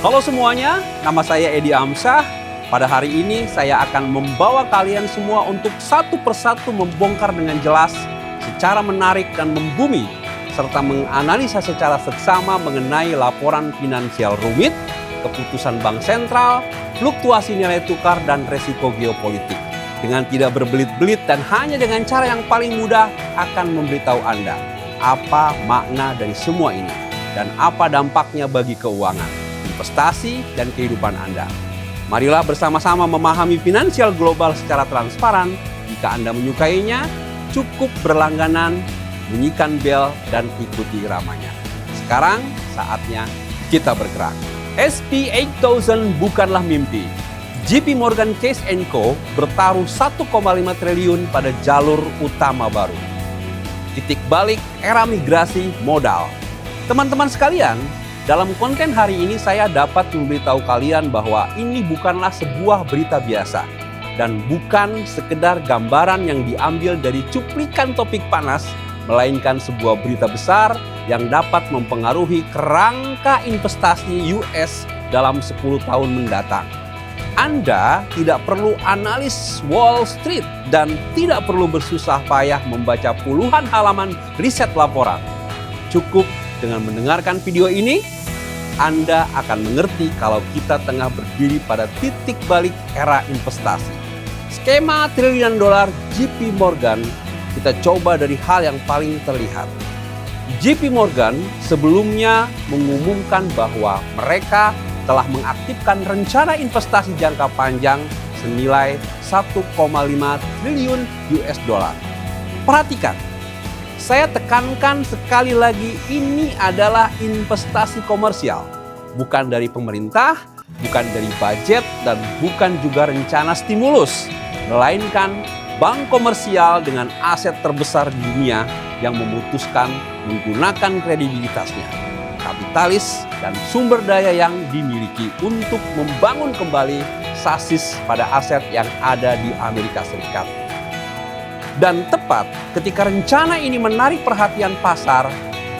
Halo semuanya, nama saya Edi Amsyah. Pada hari ini saya akan membawa kalian semua untuk satu persatu membongkar dengan jelas, secara menarik dan membumi, serta menganalisa secara seksama mengenai laporan finansial rumit, keputusan bank sentral, fluktuasi nilai tukar dan resiko geopolitik. Dengan tidak berbelit-belit dan hanya dengan cara yang paling mudah akan memberitahu Anda apa makna dari semua ini dan apa dampaknya bagi keuangan, investasi, dan kehidupan Anda. Marilah bersama-sama memahami finansial global secara transparan. Jika Anda menyukainya, cukup berlangganan, bunyikan bel, dan ikuti iramanya. Sekarang saatnya kita bergerak. SP8000 bukanlah mimpi. JP Morgan Chase & Co. bertaruh 1,5 triliun pada jalur utama baru. Titik balik era migrasi modal. Teman-teman sekalian, dalam konten hari ini saya dapat memberitahu kalian bahwa ini bukanlah sebuah berita biasa dan bukan sekedar gambaran yang diambil dari cuplikan topik panas, melainkan sebuah berita besar yang dapat mempengaruhi kerangka investasi US dalam 10 tahun mendatang. Anda tidak perlu analis Wall Street dan tidak perlu bersusah payah membaca puluhan halaman riset laporan. Cukup dengan mendengarkan video ini, Anda akan mengerti kalau kita tengah berdiri pada titik balik era investasi. Skema triliunan dolar JP Morgan kita coba dari hal yang paling terlihat. JP Morgan sebelumnya mengumumkan bahwa mereka telah mengaktifkan rencana investasi jangka panjang senilai 1,5 triliun US dollar. Perhatikan, saya tekankan sekali lagi, ini adalah investasi komersial. Bukan dari pemerintah, bukan dari budget, dan bukan juga rencana stimulus. Melainkan bank komersial dengan aset terbesar di dunia yang memutuskan menggunakan kredibilitasnya, kapitalis, dan sumber daya yang dimiliki untuk membangun kembali sasis pada aset yang ada di Amerika Serikat. Dan tepat ketika rencana ini menarik perhatian pasar,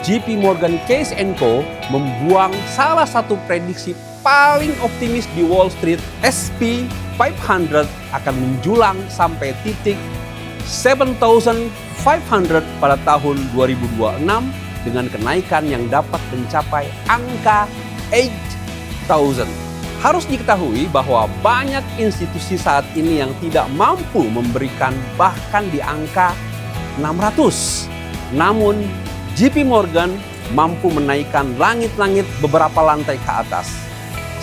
JP Morgan Chase & Co. membuang salah satu prediksi paling optimis di Wall Street. SP500 akan menjulang sampai titik 7,500 pada tahun 2026 dengan kenaikan yang dapat mencapai angka 8,000. Harus diketahui bahwa banyak institusi saat ini yang tidak mampu memberikan bahkan di angka 600. Namun JP Morgan mampu menaikkan langit-langit beberapa lantai ke atas.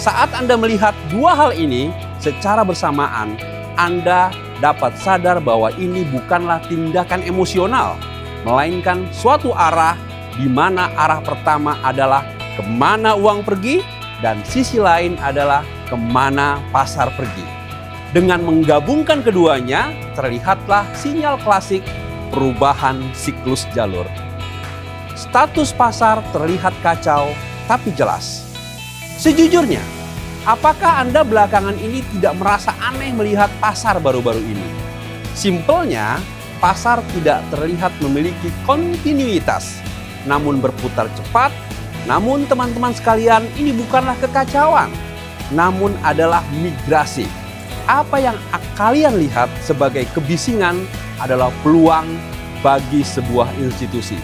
Saat Anda melihat dua hal ini secara bersamaan, Anda dapat sadar bahwa ini bukanlah tindakan emosional, melainkan suatu arah di mana arah pertama adalah kemana uang pergi, dan sisi lain adalah kemana pasar pergi. Dengan menggabungkan keduanya, terlihatlah sinyal klasik perubahan siklus jalur. Status pasar terlihat kacau, tapi jelas. Sejujurnya, apakah Anda belakangan ini tidak merasa aneh melihat pasar baru-baru ini? Simpelnya, pasar tidak terlihat memiliki kontinuitas, namun berputar cepat. Namun teman-teman sekalian, ini bukanlah kekacauan, namun adalah migrasi. Apa yang kalian lihat sebagai kebisingan adalah peluang bagi sebuah institusi.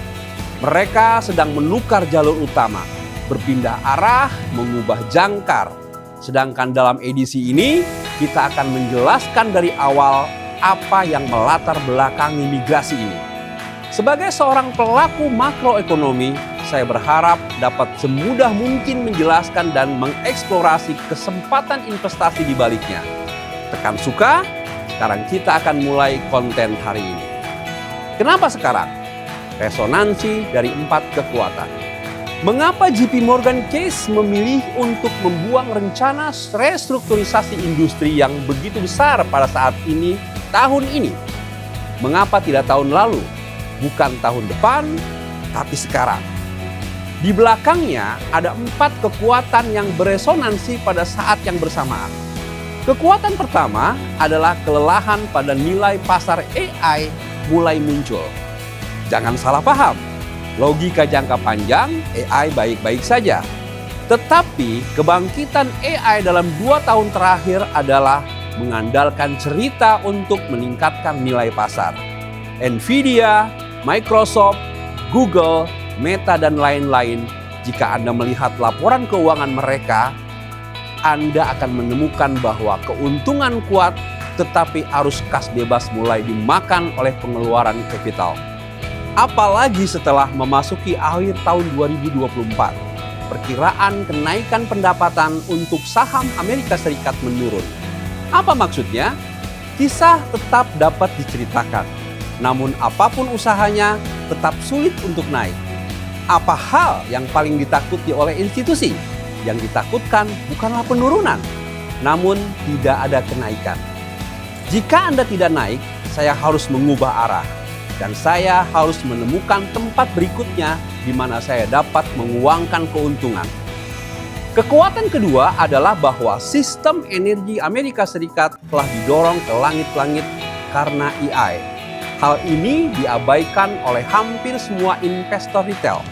Mereka sedang menukar jalur utama, berpindah arah, mengubah jangkar. Sedangkan dalam edisi ini, kita akan menjelaskan dari awal apa yang melatar belakangi migrasi ini. Sebagai seorang pelaku makroekonomi, saya berharap dapat semudah mungkin menjelaskan dan mengeksplorasi kesempatan investasi di baliknya. Tekan suka, sekarang kita akan mulai konten hari ini. Kenapa sekarang? Resonansi dari 4 kekuatan. Mengapa JP Morgan Chase memilih untuk membuang rencana restrukturisasi industri yang begitu besar pada saat ini, tahun ini? Mengapa tidak tahun lalu? Bukan tahun depan, tapi sekarang. Di belakangnya ada 4 kekuatan yang beresonansi pada saat yang bersamaan. Kekuatan pertama adalah kelelahan pada nilai pasar AI mulai muncul. Jangan salah paham, logika jangka panjang AI baik-baik saja. Tetapi kebangkitan AI dalam 2 tahun terakhir adalah mengandalkan cerita untuk meningkatkan nilai pasar. Nvidia, Microsoft, Google, Meta, dan lain-lain, jika Anda melihat laporan keuangan mereka, Anda akan menemukan bahwa keuntungan kuat tetapi arus kas bebas mulai dimakan oleh pengeluaran kapital. Apalagi setelah memasuki akhir tahun 2024, perkiraan kenaikan pendapatan untuk saham Amerika Serikat menurun. Apa maksudnya? Kisah tetap dapat diceritakan, namun apapun usahanya tetap sulit untuk naik. Apa hal yang paling ditakuti oleh institusi? Yang ditakutkan bukanlah penurunan, namun tidak ada kenaikan. Jika Anda tidak naik, saya harus mengubah arah. Dan saya harus menemukan tempat berikutnya di mana saya dapat menguangkan keuntungan. Kekuatan kedua adalah bahwa sistem energi Amerika Serikat telah didorong ke langit-langit karena AI. Hal ini diabaikan oleh hampir semua investor retail.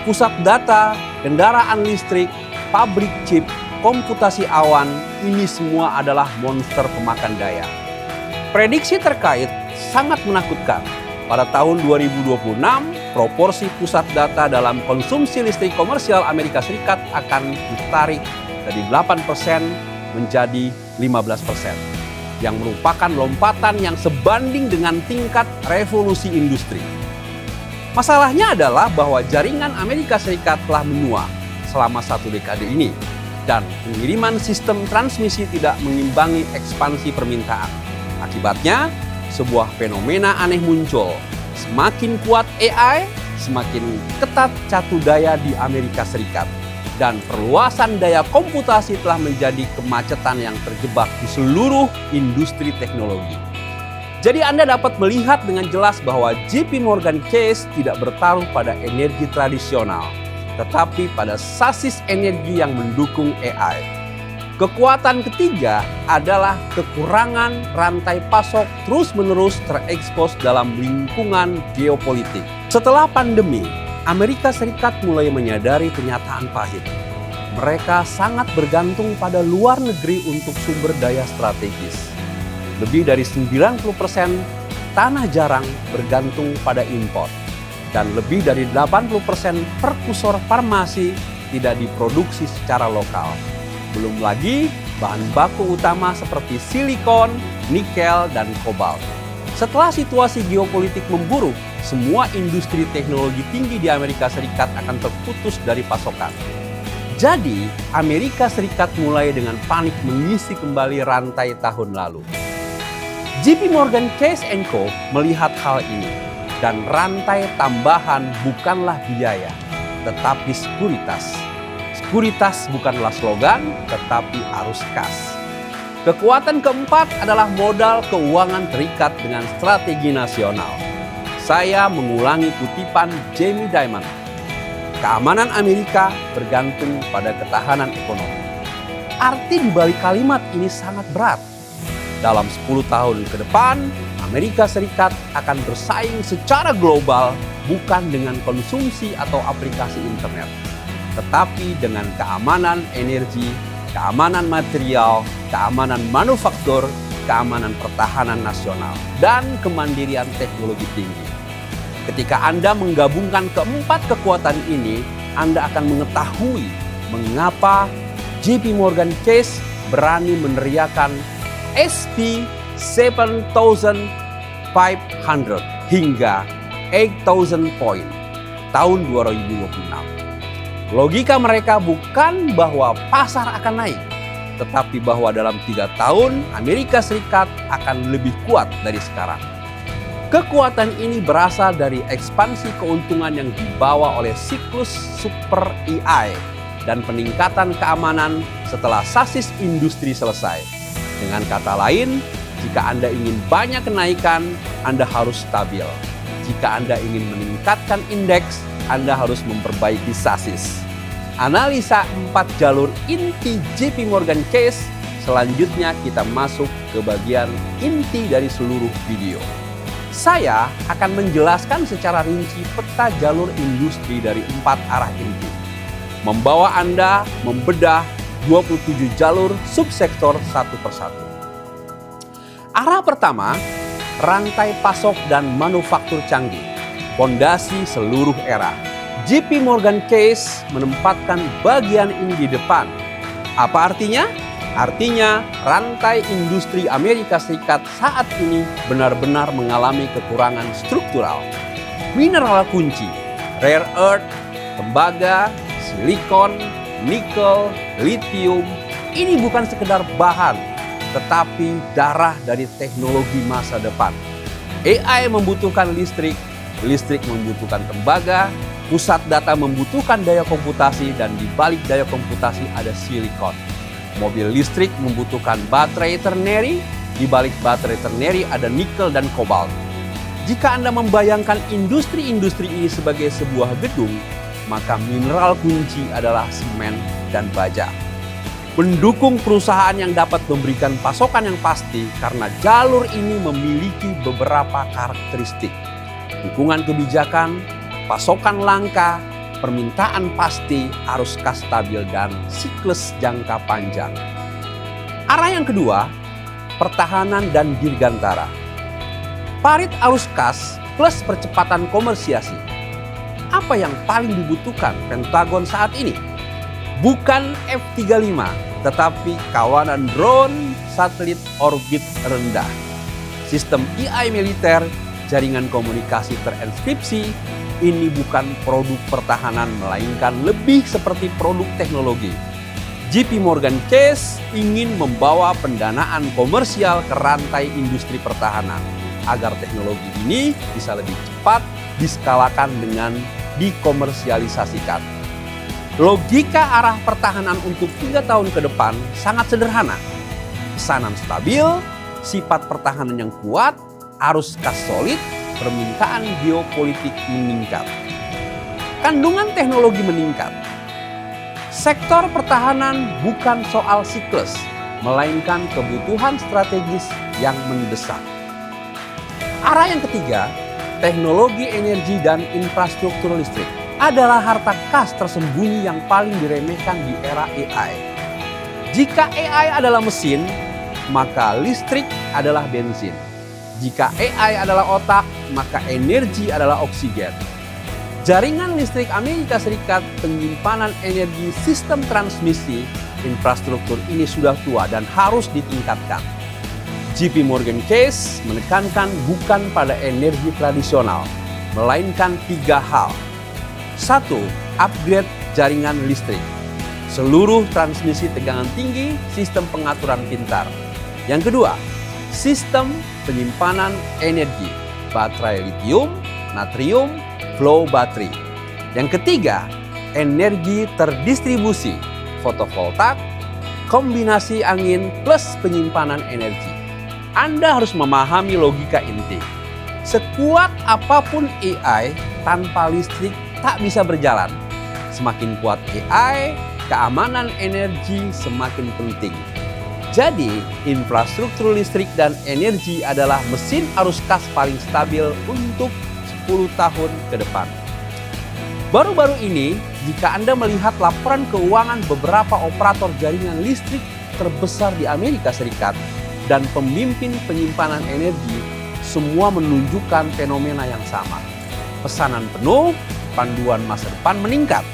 Pusat data, kendaraan listrik, pabrik chip, komputasi awan, ini semua adalah monster pemakan daya. Prediksi terkait sangat menakutkan. Pada tahun 2026, proporsi pusat data dalam konsumsi listrik komersial Amerika Serikat akan ditarik dari 8% menjadi 15%, yang merupakan lompatan yang sebanding dengan tingkat revolusi industri. Masalahnya adalah bahwa jaringan Amerika Serikat telah menua selama 1 dekade ini, dan pengiriman sistem transmisi tidak mengimbangi ekspansi permintaan. Akibatnya, sebuah fenomena aneh muncul. Semakin kuat AI, semakin ketat catu daya di Amerika Serikat. Dan perluasan daya komputasi telah menjadi kemacetan yang terjebak di seluruh industri teknologi. Jadi Anda dapat melihat dengan jelas bahwa JP Morgan Chase tidak bertaruh pada energi tradisional, tetapi pada sasis energi yang mendukung AI. Kekuatan ketiga adalah kekurangan rantai pasok terus-menerus terekspos dalam lingkungan geopolitik. Setelah pandemi, Amerika Serikat mulai menyadari kenyataan pahit. Mereka sangat bergantung pada luar negeri untuk sumber daya strategis. Lebih dari 90% tanah jarang bergantung pada impor. Dan lebih dari 80% perkusor farmasi tidak diproduksi secara lokal. Belum lagi bahan baku utama seperti silikon, nikel, dan kobalt. Setelah situasi geopolitik memburuk, semua industri teknologi tinggi di Amerika Serikat akan terputus dari pasokan. Jadi, Amerika Serikat mulai dengan panik mengisi kembali rantai tahun lalu. JP Morgan Chase & Co. melihat hal ini, dan rantai tambahan bukanlah biaya, tetapi sekuritas. Sekuritas bukanlah slogan, tetapi arus kas. Kekuatan keempat adalah modal keuangan terikat dengan strategi nasional. Saya mengulangi kutipan Jamie Dimon. Keamanan Amerika bergantung pada ketahanan ekonomi. Arti di balik kalimat ini sangat berat. Dalam 10 tahun ke depan, Amerika Serikat akan bersaing secara global bukan dengan konsumsi atau aplikasi internet, tetapi dengan keamanan energi, keamanan material, keamanan manufaktur, keamanan pertahanan nasional, dan kemandirian teknologi tinggi. Ketika Anda menggabungkan keempat kekuatan ini, Anda akan mengetahui mengapa JP Morgan Chase berani meneriakan SP 7,500 hingga 8,000 point tahun 2026. Logika mereka bukan bahwa pasar akan naik, tetapi bahwa dalam 3 tahun Amerika Serikat akan lebih kuat dari sekarang. Kekuatan ini berasal dari ekspansi keuntungan yang dibawa oleh siklus super AI dan peningkatan keamanan setelah sasis industri selesai. Dengan kata lain, jika Anda ingin banyak kenaikan, Anda harus stabil. Jika Anda ingin meningkatkan indeks, Anda harus memperbaiki sasis. Analisa 4 jalur inti JP Morgan Chase. Selanjutnya kita masuk ke bagian inti dari seluruh video. Saya akan menjelaskan secara rinci peta jalur industri dari 4 arah inti. membawa Anda membedah 27 jalur subsektor satu persatu. Arah pertama, rantai pasok dan manufaktur canggih, fondasi seluruh era. JP Morgan Chase menempatkan bagian ini di depan. Apa artinya? Artinya rantai industri Amerika Serikat saat ini benar-benar mengalami kekurangan struktural. Mineral kunci, rare earth, tembaga, silikon, nikel, litium, ini bukan sekedar bahan, tetapi darah dari teknologi masa depan. AI membutuhkan listrik, listrik membutuhkan tembaga, pusat data membutuhkan daya komputasi, dan di balik daya komputasi ada silikon. Mobil listrik membutuhkan baterai ternary, di balik baterai ternary ada nikel dan kobalt. Jika Anda membayangkan industri-industri ini sebagai sebuah gedung, maka mineral kunci adalah semen dan baja. Mendukung perusahaan yang dapat memberikan pasokan yang pasti karena jalur ini memiliki beberapa karakteristik. Dukungan kebijakan, pasokan langka, permintaan pasti, arus kas stabil, dan siklus jangka panjang. Arah yang kedua, pertahanan dan dirgantara. Parit arus kas plus percepatan komersiasi. Apa yang paling dibutuhkan Pentagon saat ini? Bukan F-35, tetapi kawanan drone satelit orbit rendah. Sistem AI militer, jaringan komunikasi terenkripsi, ini bukan produk pertahanan, melainkan lebih seperti produk teknologi. JP Morgan Chase ingin membawa pendanaan komersial ke rantai industri pertahanan, agar teknologi ini bisa lebih cepat diskalakan dengan dikomersialisasikan. Logika arah pertahanan untuk 3 tahun ke depan sangat sederhana. Pesanan stabil, sifat pertahanan yang kuat, arus kas solid, permintaan geopolitik meningkat. Kandungan teknologi meningkat. Sektor pertahanan bukan soal siklus, melainkan kebutuhan strategis yang mendesak. Arah yang ketiga, teknologi energi dan infrastruktur listrik adalah harta kas tersembunyi yang paling diremehkan di era AI. Jika AI adalah mesin, maka listrik adalah bensin. Jika AI adalah otak, maka energi adalah oksigen. Jaringan listrik Amerika Serikat, penyimpanan energi, sistem transmisi, infrastruktur ini sudah tua dan harus ditingkatkan. JP Morgan Chase menekankan bukan pada energi tradisional, melainkan 3 hal. 1. Upgrade jaringan listrik. Seluruh transmisi tegangan tinggi, sistem pengaturan pintar. Yang kedua, sistem penyimpanan energi, baterai litium, natrium, flow battery. Yang ketiga, energi terdistribusi, fotovoltaik, kombinasi angin plus penyimpanan energi. Anda harus memahami logika inti. Sekuat apapun AI, tanpa listrik tak bisa berjalan. Semakin kuat AI, keamanan energi semakin penting. Jadi, infrastruktur listrik dan energi adalah mesin arus kas paling stabil untuk 10 tahun ke depan. Baru-baru ini, jika Anda melihat laporan keuangan beberapa operator jaringan listrik terbesar di Amerika Serikat dan pemimpin penyimpanan energi, semua menunjukkan fenomena yang sama. Pesanan penuh, panduan masa depan meningkat.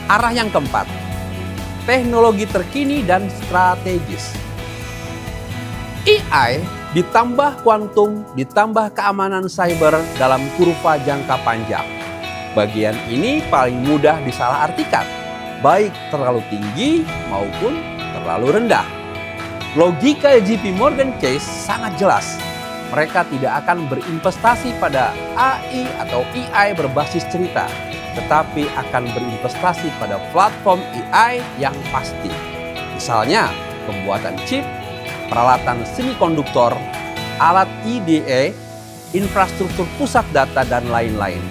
Arah yang keempat, teknologi terkini dan strategis. AI ditambah kuantum, ditambah keamanan cyber dalam kurva jangka panjang. Bagian ini paling mudah disalahartikan, baik terlalu tinggi maupun terlalu rendah. Logika JP Morgan Chase sangat jelas. Mereka tidak akan berinvestasi pada AI atau AI berbasis cerita, tetapi akan berinvestasi pada platform AI yang pasti. Misalnya, pembuatan chip, peralatan semikonduktor, alat IDE, infrastruktur pusat data, dan lain-lain.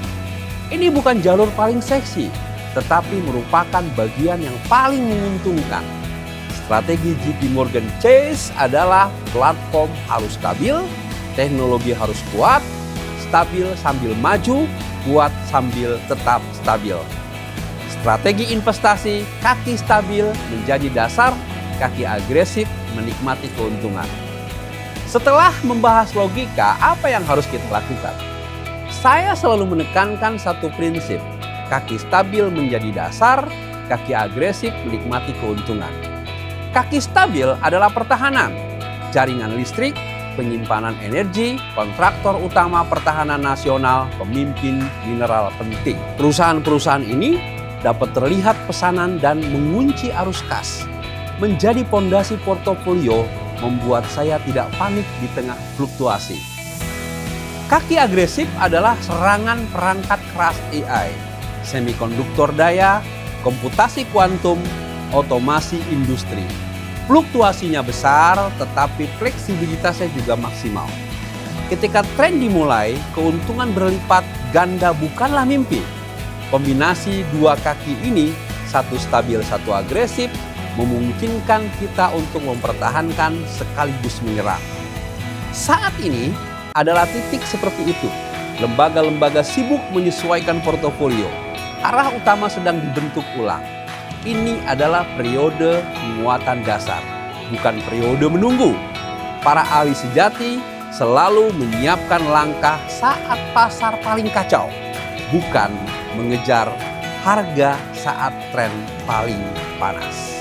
Ini bukan jalur paling seksi, tetapi merupakan bagian yang paling menguntungkan. Strategi JP Morgan Chase adalah platform harus stabil, teknologi harus kuat, stabil sambil maju, kuat sambil tetap stabil. Strategi investasi, kaki stabil menjadi dasar, kaki agresif menikmati keuntungan. Setelah membahas logika, apa yang harus kita lakukan? Saya selalu menekankan satu prinsip, kaki stabil menjadi dasar, kaki agresif menikmati keuntungan. Kaki stabil adalah pertahanan, jaringan listrik, penyimpanan energi, kontraktor utama pertahanan nasional, pemimpin mineral penting. Perusahaan-perusahaan ini dapat terlihat pesanan dan mengunci arus kas. Menjadi pondasi portofolio membuat saya tidak panik di tengah fluktuasi. Kaki agresif adalah serangan perangkat keras AI, semikonduktor daya, komputasi kuantum, otomasi industri. Fluktuasinya besar, tetapi fleksibilitasnya juga maksimal. Ketika tren dimulai, keuntungan berlipat ganda bukanlah mimpi. Kombinasi dua kaki ini, satu stabil, satu agresif, memungkinkan kita untuk mempertahankan sekaligus menyerang. Saat ini adalah titik seperti itu. Lembaga-lembaga sibuk menyesuaikan portofolio. Arah utama sedang dibentuk ulang. Ini adalah periode penguatan dasar, bukan periode menunggu. Para ahli sejati selalu menyiapkan langkah saat pasar paling kacau, bukan mengejar harga saat tren paling panas.